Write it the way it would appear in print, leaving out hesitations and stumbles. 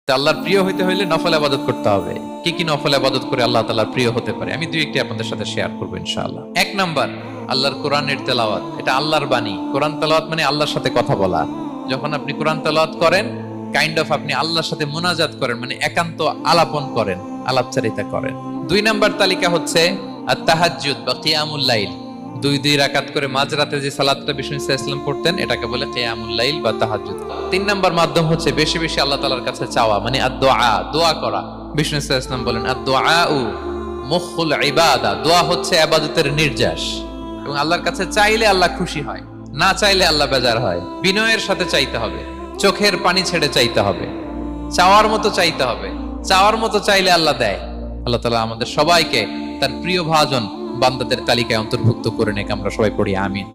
তো আল্লাহর প্রিয় হইতে হইলে নফল ইবাদত করতে হবে। কি কি নফল ইবাদত করে আল্লাহ তাআলার প্রিয় হতে পারে আমি দুই একটি আপনাদের সাথে শেয়ার করবো ইনশাআল্লাহ। এক নাম্বার, আল্লাহর কোরআনের তেলাওয়াত। এটা আল্লাহর বাণী। কোরআন তেলাওয়াত মানে আল্লাহর সাথে কথা বলা। যখন আপনি কোরআন তেলাওয়াত করেন, কাইন্ড অফ আপনি আল্লাহর সাথে মুনাজাত করেন, মানে একান্ত আলাপন করেন, আলাপচারিতা করেন। দুই নাম্বার তালিকা হচ্ছে আত-তাহাজ্জুদ বা কিয়ামুল লাইল। দুই রাকাত করে মাঝরাতে যে সালাতটা বিষ্ণু সাল্লাল্লাহু আলাইহি ওয়াসাল্লাম পড়তেন, এটাকে বলে কিয়ামুল লাইল বা তাহাজ্জুদ। তিন নাম্বার মাধ্যম হচ্ছে বেশি বেশি আল্লাহ তাআলার কাছে চাওয়া, মানে আদ-দুআ, দোয়া করা। বিষ্ণু সাল্লাল্লাহু আলাইহি ওয়াসাল্লাম বলেন আদ-দুআউ মুখুল ইবাদা, দোয়া হচ্ছে ইবাদতের নির্যাস। এবং আল্লাহর কাছে চাইলে আল্লাহ খুশি হয়, না চাইলে আল্লাহ বেজার হয়। বিনয়ের সাথে চাইতে হবে, চোখের পানি ছেড়ে চাইতে হবে, চাওয়ার মতো চাইতে হবে। চাওয়ার মতো চাইলে আল্লাহ দেয়। আল্লাহ তাআলা আমাদের সবাইকে তার প্রিয় ভাজন বান্দাদের তালিকায় অন্তর্ভুক্ত করে নেক। আমরা সবাই পড়ি আমিন।